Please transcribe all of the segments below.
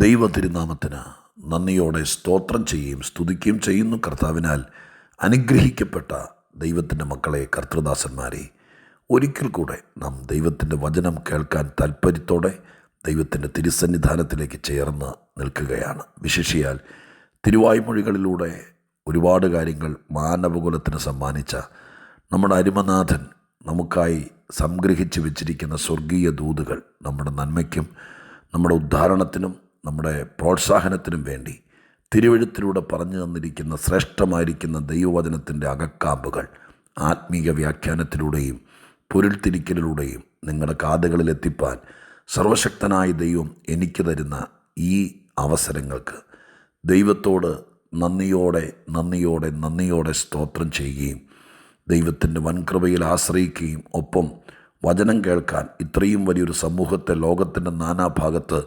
ദൈവ തിരുനാമത്തിന് നന്ദിയോടെ സ്തോത്രം ചെയ്യുകയും സ്തുതിക്കുകയും ചെയ്യുന്നു. കർത്താവിനാൽ അനുഗ്രഹിക്കപ്പെട്ട ദൈവത്തിൻ്റെ മക്കളെ, കർത്തൃദാസന്മാരെ, ഒരിക്കൽ കൂടെ നാം ദൈവത്തിൻ്റെ വചനം കേൾക്കാൻ താൽപ്പര്യത്തോടെ ദൈവത്തിൻ്റെ തിരുസന്നിധാനത്തിലേക്ക് ചേർന്ന് നിൽക്കുകയാണ്. വിശേഷിയാൽ തിരുവായ്മൊഴികളിലൂടെ ഒരുപാട് കാര്യങ്ങൾ മാനവകുലത്തിന് സമ്മാനിച്ച നമ്മുടെ അരുമനാഥൻ നമുക്കായി സംഗ്രഹിച്ച് വെച്ചിരിക്കുന്ന സ്വർഗീയ ദൂതുകൾ നമ്മുടെ നന്മയ്ക്കും നമ്മുടെ ഉദ്ധാരണത്തിനും നമ്മുടെ പ്രോത്സാഹനത്തിനും വേണ്ടി തിരുവെഴുത്തിലൂടെ പറഞ്ഞു തന്നിരിക്കുന്ന ശ്രേഷ്ഠമായിരിക്കുന്ന ദൈവവചനത്തിൻ്റെ അകക്കാമ്പുകൾ ആത്മീയ വ്യാഖ്യാനത്തിലൂടെയും പൊരുൾത്തിരിക്കലിലൂടെയും നിങ്ങളുടെ കാതുകളിലെത്തിപ്പാൻ സർവശക്തനായ ദൈവം എനിക്ക് തരുന്ന ഈ അവസരങ്ങൾക്ക് ദൈവത്തോട് നന്ദിയോടെ സ്തോത്രം ചെയ്യുകയും ദൈവത്തിൻ്റെ വൻകൃപയിൽ ആശ്രയിക്കുകയും ഒപ്പം വചനം കേൾക്കാൻ ഇത്രയും വലിയൊരു സമൂഹത്തെ ലോകത്തിൻ്റെ നാനാഭാഗത്ത്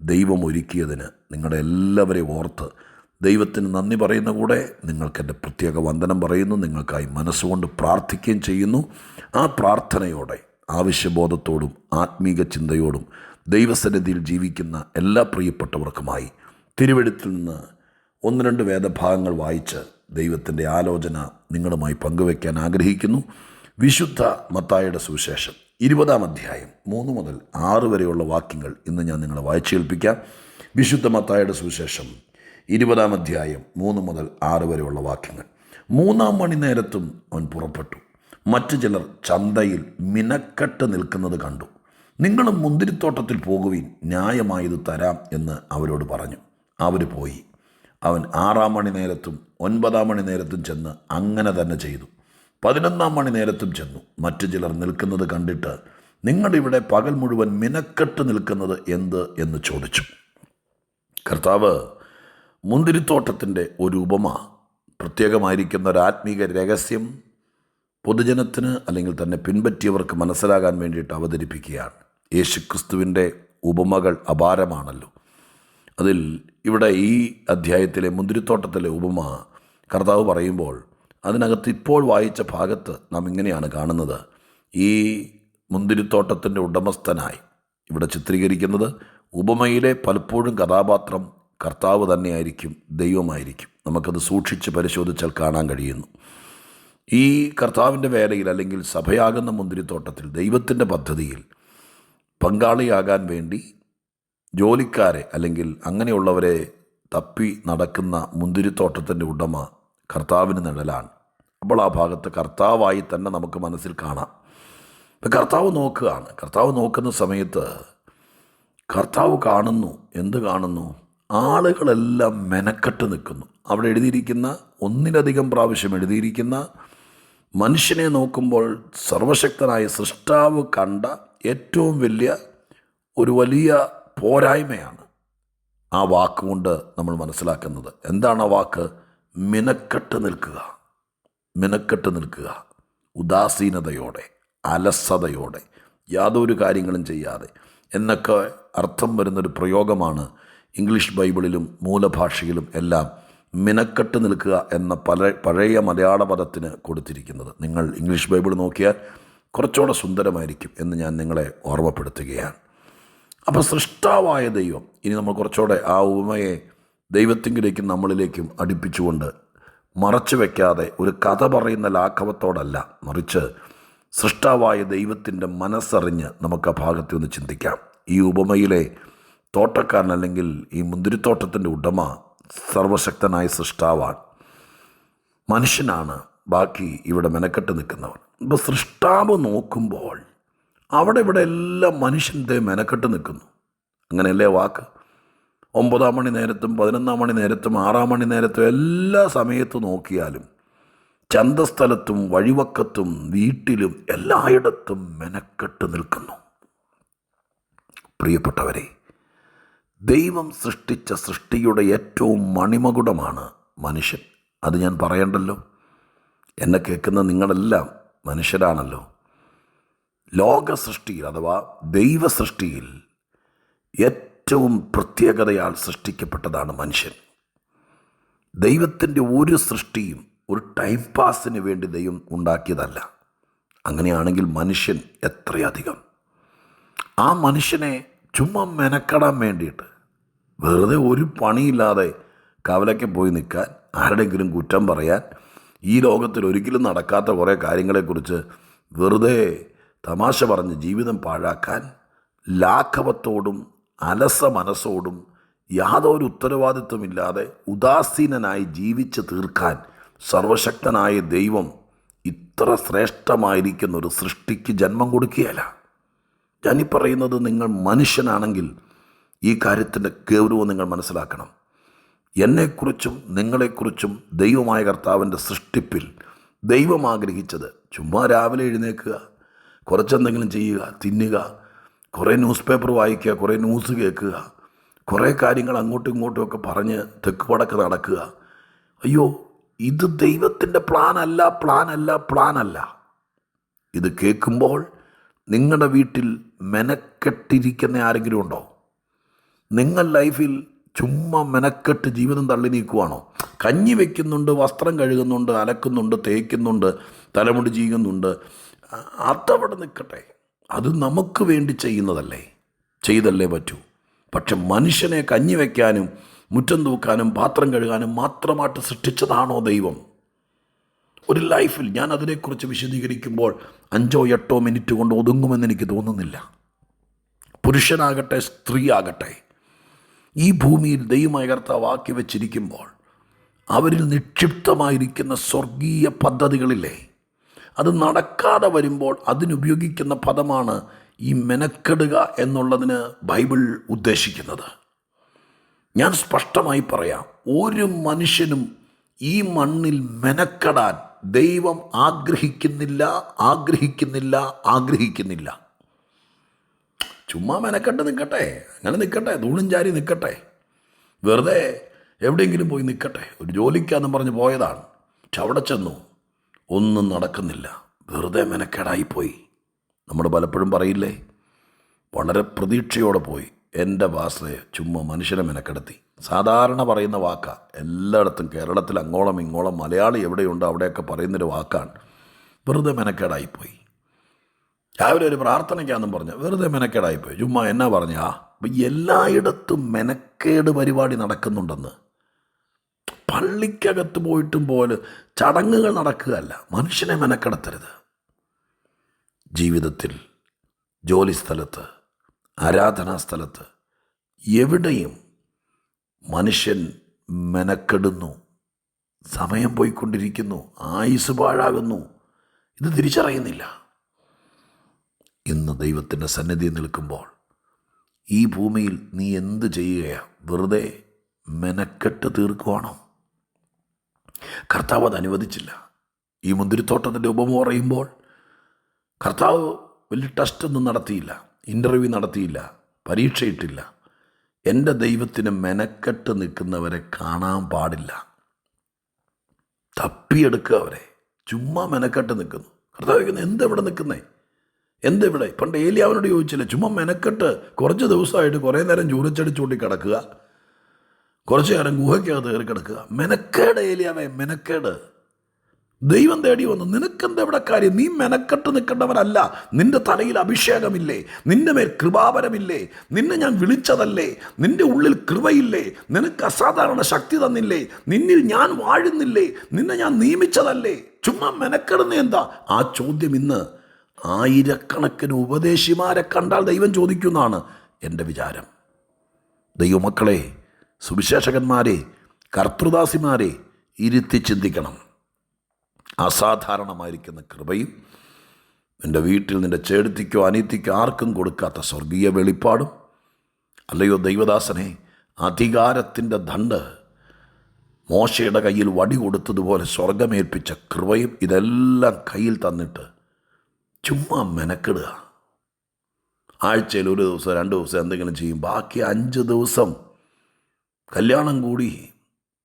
ദൈവം ഒരുക്കിയതിന് നിങ്ങളുടെ എല്ലാവരെയും ഓർത്ത് ദൈവത്തിന് നന്ദി പറയുന്ന കൂടെ നിങ്ങൾക്കെൻ്റെ പ്രത്യേക വന്ദനം പറയുന്നു. നിങ്ങൾക്കായി മനസ്സുകൊണ്ട് പ്രാർത്ഥിക്കുകയും ചെയ്യുന്നു. ആ പ്രാർത്ഥനയോടെ ആവശ്യബോധത്തോടും ആത്മീക ചിന്തയോടും ദൈവസന്നിധിയിൽ ജീവിക്കുന്ന എല്ലാ പ്രിയപ്പെട്ടവർക്കുമായി തിരുവെഴുത്തിൽ നിന്ന് 1-2 വേദഭാഗങ്ങൾ വായിച്ച് ദൈവത്തിൻ്റെ ആലോചന നിങ്ങളുമായി പങ്കുവയ്ക്കാൻ ആഗ്രഹിക്കുന്നു. വിശുദ്ധ മത്തായിയുടെ സുവിശേഷം 20-ാം അധ്യായം 3 മുതൽ 6 വരെയുള്ള വാക്യങ്ങൾ ഇന്ന് ഞാൻ നിങ്ങളെ വായിച്ചു കേൾപ്പിക്കാം. വിശുദ്ധ മത്തായിയുടെ സുവിശേഷം 20-ാം അധ്യായം 3 മുതൽ 6 വരെയുള്ള വാക്യങ്ങൾ. 3-ാം മണി നേരത്തും അവൻ പുറപ്പെട്ടു. മറ്റു ചിലർ ചന്തയിൽ മിനക്കെട്ട് നിൽക്കുന്നത് കണ്ടു. നിങ്ങളും മുന്തിരിത്തോട്ടത്തിൽ പോകുവിൻ, ന്യായമായത് തരാം എന്ന് അവരോട് പറഞ്ഞു. അവർ പോയി. അവൻ 6-ാം മണി നേരത്തും 9-ാം മണി നേരത്തും ചെന്ന് അങ്ങനെ തന്നെ ചെയ്തു. 11-ാം മണി നേരത്തും ചെന്നു. മറ്റു ചിലർ നിൽക്കുന്നത് കണ്ടിട്ട്, നിങ്ങളിവിടെ പകൽ മുഴുവൻ മിനക്കെട്ട് നിൽക്കുന്നത് എന്ത് എന്ന് ചോദിച്ചു. കർത്താവ് മുന്തിരിത്തോട്ടത്തിൻ്റെ ഒരു ഉപമ, പ്രത്യേകമായിരിക്കുന്ന ഒരു ആത്മീക രഹസ്യം പൊതുജനത്തിന് അല്ലെങ്കിൽ തന്നെ പിൻപറ്റിയവർക്ക് മനസ്സിലാകാൻ വേണ്ടിയിട്ട് അവതരിപ്പിക്കുകയാണ്. യേശുക്രിസ്തുവിൻ്റെ ഉപമകൾ അപാരമാണല്ലോ. അതിൽ ഇവിടെ ഈ അധ്യായത്തിലെ മുന്തിരിത്തോട്ടത്തിലെ ഉപമ കർത്താവ് പറയുമ്പോൾ അതിനകത്ത് ഇപ്പോൾ വായിച്ച ഭാഗത്ത് നാം ഇങ്ങനെയാണ് കാണുന്നത്. ഈ മുന്തിരിത്തോട്ടത്തിൻ്റെ ഉടമസ്ഥനായി ഇവിടെ ചിത്രീകരിക്കുന്നത് ഉപമയിലെ പലപ്പോഴും കഥാപാത്രം കർത്താവ് തന്നെയായിരിക്കും, ദൈവമായിരിക്കും. നമുക്കത് സൂക്ഷിച്ച് പരിശോധിച്ചാൽ കാണാൻ കഴിയുന്നു. ഈ കർത്താവിൻ്റെ വേലയിൽ അല്ലെങ്കിൽ സഭയാകുന്ന മുന്തിരിത്തോട്ടത്തിൽ ദൈവത്തിൻ്റെ പദ്ധതിയിൽ പങ്കാളിയാകാൻ വേണ്ടി ജോലിക്കാരെ അല്ലെങ്കിൽ അങ്ങനെയുള്ളവരെ തപ്പി നടക്കുന്ന മുന്തിരിത്തോട്ടത്തിൻ്റെ ഉടമ കർത്താവിന് നിഴലാണ്. അപ്പോൾ ആ ഭാഗത്ത് കർത്താവായി തന്നെ നമുക്ക് മനസ്സിൽ കാണാം. ഇപ്പം കർത്താവ് നോക്കുകയാണ്. കർത്താവ് നോക്കുന്ന സമയത്ത് കർത്താവ് കാണുന്നു. എന്ത് കാണുന്നു? ആളുകളെല്ലാം മെനക്കെട്ട് നിൽക്കുന്നു. അവിടെ എഴുതിയിരിക്കുന്ന, ഒന്നിലധികം പ്രാവശ്യം എഴുതിയിരിക്കുന്ന, മനുഷ്യനെ നോക്കുമ്പോൾ സർവശക്തനായ സൃഷ്ടാവ് കണ്ട ഏറ്റവും വലിയ പോരായ്മയാണ് ആ വാക്കുകൊണ്ട് നമ്മൾ മനസ്സിലാക്കുന്നത്. എന്താണ് ആ വാക്ക്? മിനക്കെട്ട് നിൽക്കുക, ഉദാസീനതയോടെ, അലസതയോടെ, യാതൊരു കാര്യങ്ങളും ചെയ്യാതെ എന്നൊക്കെ അർത്ഥം വരുന്നൊരു പ്രയോഗമാണ് ഇംഗ്ലീഷ് ബൈബിളിലും മൂലഭാഷയിലും എല്ലാം മിനക്കെട്ട് നിൽക്കുക എന്ന പഴയ മലയാള പദത്തിന് കൊടുത്തിരിക്കുന്നത്. നിങ്ങൾ ഇംഗ്ലീഷ് ബൈബിൾ നോക്കിയാൽ കുറച്ചുകൂടെ സുന്ദരമായിരിക്കും എന്ന് ഞാൻ നിങ്ങളെ ഓർമ്മപ്പെടുത്തുകയാണ്. അപ്പോൾ സൃഷ്ടാവായ ദൈവം, ഇനി നമ്മൾ കുറച്ചുകൂടെ ആ ഉപമയെ ദൈവത്തിങ്കിലേക്കും നമ്മളിലേക്കും അടുപ്പിച്ചുകൊണ്ട് മറച്ചു വയ്ക്കാതെ ഒരു കഥ പറയുന്ന ലാഘവത്തോടല്ല, മറിച്ച് സൃഷ്ടാവായ ദൈവത്തിൻ്റെ മനസ്സറിഞ്ഞ് നമുക്ക് ആ ഭാഗത്തെ ഒന്ന് ചിന്തിക്കാം. ഈ ഉപമയിലെ തോട്ടക്കാരൻ അല്ലെങ്കിൽ ഈ മുന്തിരിത്തോട്ടത്തിൻ്റെ ഉടമ സർവശക്തനായ സൃഷ്ടാവാണ്, മനുഷ്യനാണ് ബാക്കി ഇവിടെ മെനക്കെട്ട് നിൽക്കുന്നവർ. ഇപ്പോൾ സൃഷ്ടാവ് നോക്കുമ്പോൾ ഇവിടെ എല്ലാം മനുഷ്യൻ്റെ മെനക്കെട്ട് നിൽക്കുന്നു. അങ്ങനെയല്ലേ വാക്ക്? 9-ാം മണി നേരത്തും 11-ാം മണി നേരത്തും 6-ാം മണി നേരത്തും എല്ലാ സമയത്തും നോക്കിയാലും ചന്തസ്ഥലത്തും വഴിവക്കത്തും വീട്ടിലും എല്ലായിടത്തും മെനക്കെട്ട് നിൽക്കുന്നു. പ്രിയപ്പെട്ടവരെ, ദൈവം സൃഷ്ടിച്ച സൃഷ്ടിയുടെ ഏറ്റവും മണിമകുടമാണ് മനുഷ്യൻ. അത് ഞാൻ പറയണ്ടല്ലോ. എന്നെ കേൾക്കുന്ന നിങ്ങളെല്ലാം മനുഷ്യരാണല്ലോ. ലോക സൃഷ്ടിയിൽ അഥവാ ദൈവ സൃഷ്ടിയിൽ ഏറ്റവും പ്രത്യേകതയാൽ സൃഷ്ടിക്കപ്പെട്ടതാണ് മനുഷ്യൻ. ദൈവത്തിൻ്റെ ഒരു സൃഷ്ടിയും ഒരു ടൈം പാസിന് വേണ്ടി ദൈവം ഉണ്ടാക്കിയതല്ല. അങ്ങനെയാണെങ്കിൽ മനുഷ്യൻ എത്രയധികം! ആ മനുഷ്യനെ ചുമ്മാ മെനക്കെടാൻ വേണ്ടിയിട്ട് വെറുതെ ഒരു പണിയില്ലാതെ കവലയ്ക്ക് പോയി നിൽക്കാൻ, ആരുടെയെങ്കിലും കുറ്റം പറയാൻ, ഈ ലോകത്തിൽ ഒരിക്കലും നടക്കാത്ത കുറേ കാര്യങ്ങളെക്കുറിച്ച് വെറുതെ തമാശ പറഞ്ഞ് ജീവിതം പാഴാക്കാൻ, ലാഘവത്തോടും അലസ മനസ്സോടും യാതൊരു ഉത്തരവാദിത്വമില്ലാതെ ഉദാസീനനായി ജീവിച്ച് തീർക്കാൻ സർവശക്തനായ ദൈവം ഇത്ര ശ്രേഷ്ഠമായിരിക്കുന്ന ഒരു സൃഷ്ടിക്ക് ജന്മം കൊടുക്കുകയല്ല. ഞാനീ പറയുന്നത് നിങ്ങൾ മനുഷ്യനാണെങ്കിൽ ഈ കാര്യത്തിൻ്റെ ഗൗരവം നിങ്ങൾ മനസ്സിലാക്കണം. എന്നെക്കുറിച്ചും നിങ്ങളെക്കുറിച്ചും ദൈവമായ കർത്താവിൻ്റെ സൃഷ്ടിപ്പിൽ ദൈവം ആഗ്രഹിച്ചത് ചുമ്മാ രാവിലെ എഴുന്നേൽക്കുക, കുറച്ചെന്തെങ്കിലും ചെയ്യുക, തിന്നുക, കുറേ ന്യൂസ് പേപ്പർ വായിക്കുക, കുറേ ന്യൂസ് കേൾക്കുക, കുറേ കാര്യങ്ങൾ അങ്ങോട്ടും ഇങ്ങോട്ടും ഒക്കെ പറഞ്ഞ് തെക്ക് വടക്ക് നടക്കുക. അയ്യോ, ഇത് ദൈവത്തിൻ്റെ പ്ലാനല്ല. ഇത് കേൾക്കുമ്പോൾ നിങ്ങളുടെ വീട്ടിൽ മെനക്കെട്ടിരിക്കുന്ന ആരെങ്കിലും ഉണ്ടോ? നിങ്ങൾ ലൈഫിൽ ചുമ്മാ മെനക്കെട്ട് ജീവിതം തള്ളി നീക്കുവാണോ? കഞ്ഞി വയ്ക്കുന്നുണ്ട്, വസ്ത്രം കഴുകുന്നുണ്ട്, അലക്കുന്നുണ്ട്, തേക്കുന്നുണ്ട്, തലമുടി ചെയ്യുന്നുണ്ട്. അതവിടെ നിൽക്കട്ടെ, അത് നമുക്ക് വേണ്ടി ചെയ്തല്ലേ പറ്റൂ. പക്ഷെ മനുഷ്യനെ കഞ്ഞി വയ്ക്കാനും മുറ്റം തൂക്കാനും പാത്രം കഴുകാനും മാത്രമായിട്ട് സൃഷ്ടിച്ചതാണോ ദൈവം? ഒരു ലൈഫിൽ ഞാൻ അതിനെക്കുറിച്ച് വിശദീകരിക്കുമ്പോൾ 5-8 മിനിറ്റ് കൊണ്ട് ഒതുങ്ങുമെന്ന് എനിക്ക് തോന്നുന്നില്ല. പുരുഷനാകട്ടെ സ്ത്രീ ആകട്ടെ, ഈ ഭൂമിയിൽ ദൈവമായ കർത്താവ് ആക്കി വെച്ചിരിക്കുമ്പോൾ അവരിൽ നിക്ഷിപ്തമായിരിക്കുന്ന സ്വർഗീയ പദ്ധതികളില്ലേ, അത് നടക്കാതെ വരുമ്പോൾ അതിനുപയോഗിക്കുന്ന പദമാണ് ഈ മെനക്കെടുക എന്നുള്ളതിന് ബൈബിൾ ഉദ്ദേശിക്കുന്നത്. ഞാൻ സ്പഷ്ടമായി പറയാം, ഒരു മനുഷ്യനും ഈ മണ്ണിൽ മെനക്കെടാൻ ദൈവം ആഗ്രഹിക്കുന്നില്ല. ചുമ്മാ മെനക്കെട്ട് നിൽക്കട്ടെ, അങ്ങനെ നിൽക്കട്ടെ, തൂണും ചാരി നിൽക്കട്ടെ, വെറുതെ എവിടെയെങ്കിലും പോയി നിൽക്കട്ടെ. ഒരു ജോലിക്കാന്നും പറഞ്ഞ് പോയതാണ്, പക്ഷെ അവിടെ ചെന്നു ഒന്നും നടക്കുന്നില്ല, വെറുതെ മെനക്കേടായിപ്പോയി. നമ്മൾ പലപ്പോഴും പറയില്ലേ, വളരെ പ്രതീക്ഷയോടെ പോയി, എൻ്റെ ഭാഷയെ ചുമ്മാ മനുഷ്യനെ മെനക്കെടുത്തി. സാധാരണ പറയുന്ന വാക്കാണ്, എല്ലായിടത്തും കേരളത്തിൽ അങ്ങോളം ഇങ്ങോളം മലയാളി എവിടെയുണ്ടോ അവിടെയൊക്കെ പറയുന്നൊരു വാക്കാണ്, വെറുതെ മെനക്കേടായിപ്പോയി. രാവിലെ ഒരു പ്രാർത്ഥനയ്ക്കാന്നും പറഞ്ഞ് വെറുതെ മെനക്കേടായിപ്പോയി. ചുമ്മാ എന്നാ പറഞ്ഞാ? അപ്പം എല്ലായിടത്തും മെനക്കേട് പരിപാടി നടക്കുന്നുണ്ടെന്ന്. പള്ളിക്കകത്ത് പോയിട്ടും പോലെ ചടങ്ങുകൾ നടക്കുകയല്ല. മനുഷ്യനെ മെനക്കെടുത്തരുത്. ജീവിതത്തിൽ, ജോലിസ്ഥലത്ത്, ആരാധനാ സ്ഥലത്ത്, എവിടെയും മനുഷ്യൻ മെനക്കെടുന്നു, സമയം പോയിക്കൊണ്ടിരിക്കുന്നു, ആയുസ് പാഴാകുന്നു. ഇത് തിരിച്ചറിയുന്നില്ല. ഇന്ന് ദൈവത്തിൻ്റെ സന്നിധി നിൽക്കുമ്പോൾ ഈ ഭൂമിയിൽ നീ എന്ത് ചെയ്യുകയാണ്? വെറുതെ മെനക്കെട്ട് തീർക്കുവാണോ? കർത്താവ് അത് അനുവദിച്ചില്ല. ഈ മുന്തിരിത്തോട്ടത്തിൻ്റെ ഉപമ പറയുമ്പോൾ കർത്താവ് വലിയ ടെസ്റ്റൊന്നും നടത്തിയില്ല, ഇൻ്റർവ്യൂ നടത്തിയില്ല, പരീക്ഷയിട്ടില്ല. എൻ്റെ ദൈവത്തിന് മെനക്കെട്ട് നിൽക്കുന്നവരെ കാണാൻ പാടില്ല. തപ്പിയെടുക്കുക അവരെ. ചുമ്മാ മെനക്കെട്ട് നിൽക്കുന്നു. കർത്താവ് എന്തെവിടെ നിൽക്കുന്നേ? എന്തെവിടെ? പണ്ട് ഏലിയാവിനോട് ചോദിച്ചില്ല, ചുമ്മാ മെനക്കെട്ട് കുറച്ച് ദിവസമായിട്ട് കുറേ നേരം ചൂരച്ചടിച്ചൂട്ടി കിടക്കുക, കുറച്ച് നേരം ഗുഹയ്ക്കകത്ത് കയറി കിടക്കുക. മെനക്കേട് ഏലിയാവേ, മെനക്കേട്. ദൈവം തേടി വന്നു. നിനക്കെന്തെവിടെ കാര്യം? നീ മെനക്കെട്ട് നിൽക്കേണ്ടവരല്ല. നിന്റെ തലയിൽ അഭിഷേകമില്ലേ? നിന്റെ മേൽ കൃപാവരമില്ലേ? നിന്നെ ഞാൻ വിളിച്ചതല്ലേ? നിന്റെ ഉള്ളിൽ കൃപയില്ലേ? നിനക്ക് അസാധാരണ ശക്തി തന്നില്ലേ? നിന്നിൽ ഞാൻ വാഴുന്നില്ലേ? നിന്നെ ഞാൻ നിയമിച്ചതല്ലേ? ചുമ്മാ മെനക്കെടുന്ന എന്താ? ആ ചോദ്യം ഇന്ന് ആയിരക്കണക്കിന് ഉപദേശിമാരെ കണ്ടാൽ ദൈവം ചോദിക്കുന്നതാണ് എൻ്റെ വിചാരം. ദൈവമക്കളെ, സുവിശേഷകന്മാരെ, കർത്തൃദാസിമാരെ ഇരുത്തി ചിന്തിക്കണം. അസാധാരണമായിരിക്കുന്ന കൃപയും നിൻ്റെ വീട്ടിൽ നിൻ്റെ ചേടത്തിക്കോ അനിയത്തിക്കോ ആർക്കും കൊടുക്കാത്ത സ്വർഗീയ വെളിപ്പാടും, അല്ലയോ ദൈവദാസനെ, അധികാരത്തിൻ്റെ ദണ്ഡ് മോശയുടെ കയ്യിൽ വടി കൊടുത്തതുപോലെ സ്വർഗമേൽപ്പിച്ച കൃപയും ഇതെല്ലാം കയ്യിൽ തന്നിട്ട് ചുമ്മാ മെനക്കെടുക. ആഴ്ചയിൽ ഒരു ദിവസം 2 ദിവസം എന്തെങ്കിലും ചെയ്യും, ബാക്കി 5 ദിവസം കല്യാണം കൂടി,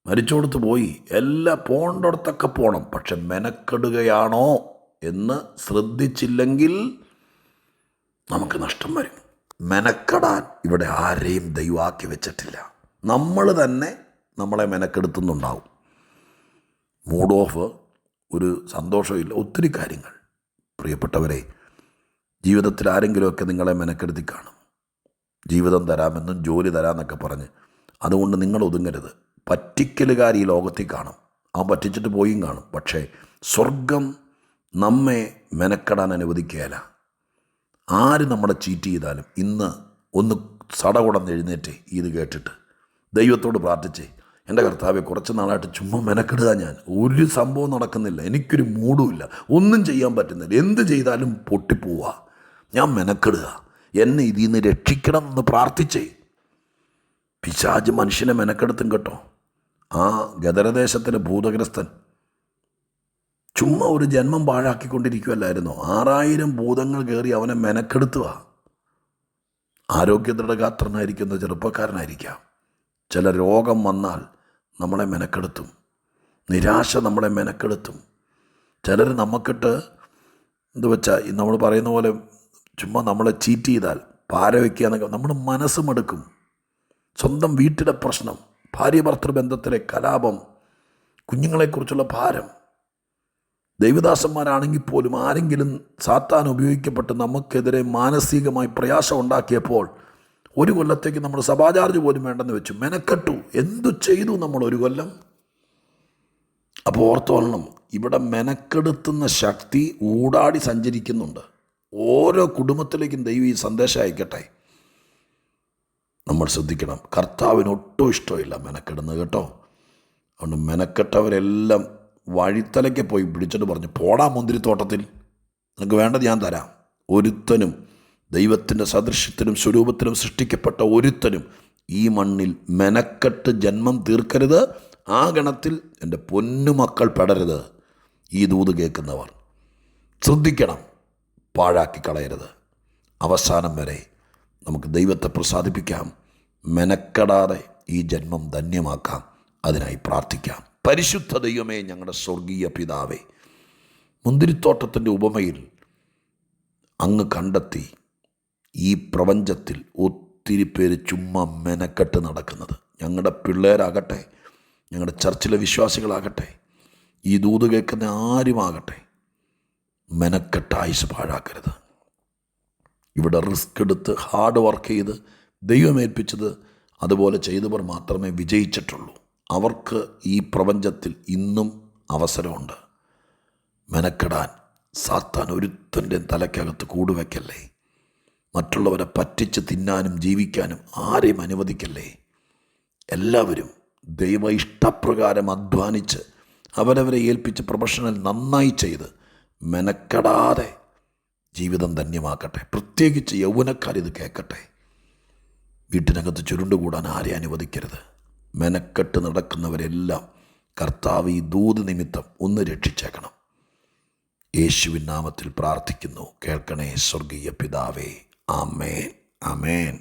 മരിച്ചോടത്ത് പോയി, എല്ലാം പോകേണ്ടടത്തൊക്കെ പോകണം. പക്ഷെ മെനക്കെടുകയാണോ എന്ന് ശ്രദ്ധിച്ചില്ലെങ്കിൽ നമുക്ക് നഷ്ടം വരും. മെനക്കെടാൻ ഇവിടെ ആരെയും ദൈവമാക്കി വെച്ചിട്ടില്ല. നമ്മൾ തന്നെ നമ്മളെ മെനക്കെടുത്തുന്നുണ്ടാവും. മൂഡ് ഓഫ്, ഒരു സന്തോഷമില്ല, ഒത്തിരി കാര്യങ്ങൾ. പ്രിയപ്പെട്ടവരെ, ജീവിതത്തിൽ ആരെങ്കിലുമൊക്കെ നിങ്ങളെ മെനക്കെടുത്തി കാണും. ജീവിതം തരാമെന്നും ജോലി തരാമെന്നൊക്കെ പറഞ്ഞ് അതുകൊണ്ട് നിങ്ങൾ ഒതുങ്ങരുത്. പറ്റിക്കലുകാർ ഈ ലോകത്തിൽ കാണും, അവൻ പറ്റിച്ചിട്ട് പോയും കാണും. പക്ഷേ സ്വർഗം നമ്മെ മെനക്കെടാൻ അനുവദിക്കുകയില്ല. ആര് നമ്മളെ ചീറ്റ് ചെയ്താലും ഇന്ന് ഒന്ന് സടകുടന്ന് എഴുന്നേറ്റ് ഇത് കേട്ടിട്ട് ദൈവത്തോട് പ്രാർത്ഥിച്ചേ, എൻ്റെ കർത്താവെ, കുറച്ച് നാളായിട്ട് ചുമ്മാ മെനക്കെടുക, ഞാൻ ഒരു സംഭവം നടക്കുന്നില്ല, എനിക്കൊരു മൂഡുമില്ല, ഒന്നും ചെയ്യാൻ പറ്റുന്നില്ല, എന്ത് ചെയ്താലും പൊട്ടിപ്പോവുക, ഞാൻ മെനക്കെടുക, എന്നെ ഇതിൽ നിന്ന് രക്ഷിക്കണം എന്ന് പ്രാർത്ഥിച്ചേ. പിശാച് മനുഷ്യനെ മെനക്കെടുത്തും കേട്ടോ. ആ ഗദരദേശത്തിലെ ഭൂതഗ്രസ്തൻ ചുമ്മാ ഒരു ജന്മം പാഴാക്കിക്കൊണ്ടിരിക്കുകയല്ലായിരുന്നോ? 6000 ഭൂതങ്ങൾ കയറി അവനെ മെനക്കെടുത്തുക. ആരോഗ്യദൃഢഗാത്രനായിരിക്കുന്ന ചെറുപ്പക്കാരനായിരിക്കാം. ചില രോഗം വന്നാൽ നമ്മളെ മെനക്കെടുത്തും, നിരാശ നമ്മളെ മെനക്കെടുത്തും. ചിലർ നമുക്കിട്ട് വെച്ചാൽ നമ്മൾ പറയുന്ന പോലെ ചുമ്മാ നമ്മളെ ചീറ്റ് ചെയ്താൽ പാര വയ്ക്കുക എന്നൊക്കെ നമ്മുടെ മനസ്സ് മടുക്കും. സ്വന്തം വീട്ടിലെ പ്രശ്നം, ഭാര്യ ഭർത്തൃ ബന്ധത്തിലെ കലാപം, കുഞ്ഞുങ്ങളെക്കുറിച്ചുള്ള ഭാരം. ദൈവദാസന്മാരാണെങ്കിൽ പോലും ആരെങ്കിലും സാത്താൻ ഉപയോഗിക്കപ്പെട്ട് നമുക്കെതിരെ മാനസികമായി പ്രയാസം ഉണ്ടാക്കിയപ്പോൾ ഒരു കൊല്ലത്തേക്ക് നമ്മൾ സഭാ ചാർജ് പോലും വേണ്ടെന്ന് വെച്ചു, മെനക്കെട്ടു. എന്തു ചെയ്തു നമ്മൾ ഒരു കൊല്ലം? അപ്പോൾ ഓർത്തോളണം, ഇവിടെ മെനക്കെടുത്തുന്ന ശക്തി ഊടാടി സഞ്ചരിക്കുന്നുണ്ട്. ഓരോ കുടുംബത്തിലേക്കും ദൈവം ഈ സന്ദേശം അയക്കട്ടെ. നമ്മൾ ശ്രദ്ധിക്കണം. കർത്താവിന് ഒട്ടും ഇഷ്ടമില്ല മെനക്കെടുന്നത് കേട്ടോ. അതുകൊണ്ട് മെനക്കെട്ടവരെല്ലാം വഴിത്തലയ്ക്ക് പോയി പിടിച്ചിട്ട് പറഞ്ഞു, പോടാ മുന്തിരിത്തോട്ടത്തിൽ, നിനക്ക് വേണ്ടത് ഞാൻ തരാം. ഒരുത്തനും ദൈവത്തിൻ്റെ സദൃശ്യത്തിലും സ്വരൂപത്തിലും സൃഷ്ടിക്കപ്പെട്ട ഒരുത്തനും ഈ മണ്ണിൽ മെനക്കെട്ട് ജന്മം തീർക്കരുത്. ആ ഗണത്തിൽ എൻ്റെ പൊന്നുമക്കൾ പെടരുത്. ഈ ദൂത് കേൾക്കുന്നവർ ശ്രദ്ധിക്കണം, പാഴാക്കി കളയരുത്. അവസാനം വരെ നമുക്ക് ദൈവത്തെ പ്രസാദിപ്പിക്കാം. മെനക്കെടാതെ ഈ ജന്മം ധന്യമാക്കാം. അതിനായി പ്രാർത്ഥിക്കാം. പരിശുദ്ധ ദൈവമേ, ഞങ്ങളുടെ സ്വർഗീയ പിതാവേ, മുന്തിരിത്തോട്ടത്തിൻ്റെ ഉപമയിൽ അങ്ങ് കണ്ടെത്തി ഈ പ്രപഞ്ചത്തിൽ ഒത്തിരി പേര് ചുമ്മാ മെനക്കെട്ട് നടക്കുന്നത്. ഞങ്ങളുടെ പിള്ളേരാകട്ടെ, ഞങ്ങളുടെ ചർച്ചിലെ വിശ്വാസികളാകട്ടെ, ഈ ദൂത് കേൾക്കുന്ന ആരുമാകട്ടെ, മെനക്കെട്ട് ആയുസ് പാഴാക്കരുത്. ഇവിടെ റിസ്ക് എടുത്ത് ഹാർഡ് വർക്ക് ചെയ്ത് ദൈവമേൽപ്പിച്ചത് അതുപോലെ ചെയ്തവർ മാത്രമേ വിജയിച്ചിട്ടുള്ളൂ. അവർക്ക് ഈ പ്രപഞ്ചത്തിൽ ഇന്നും അവസരമുണ്ട്. മെനക്കെടാൻ സാത്താൻ ഒരുത്തൻ്റെ തലയ്ക്കകത്ത് കൂടുവയ്ക്കല്ലേ. മറ്റുള്ളവരെ പറ്റിച്ച് തിന്നാനും ജീവിക്കാനും ആരെയും അനുവദിക്കല്ലേ. എല്ലാവരും ദൈവ ഇഷ്ടപ്രകാരം അധ്വാനിച്ച് അവരവരെ ഏൽപ്പിച്ച് പ്രൊഫഷണൽ നന്നായി ചെയ്ത് മെനക്കെടാതെ ജീവിതം ധന്യമാക്കട്ടെ. പ്രത്യേകിച്ച് യൗവനക്കാരിത് കേൾക്കട്ടെ. വീട്ടിനകത്ത് ചുരുണ്ടുകൂടാൻ ആരെ അനുവദിക്കരുത്. മെനക്കെട്ട് നടക്കുന്നവരെല്ലാം കർത്താവ് ഈ ദൂത് നിമിത്തം ഒന്ന് രക്ഷിച്ചേക്കണം. യേശുവിൻ നാമത്തിൽ പ്രാർത്ഥിക്കുന്നു, കേൾക്കണേ സ്വർഗീയ പിതാവേ. ആമേൻ, ആമേൻ.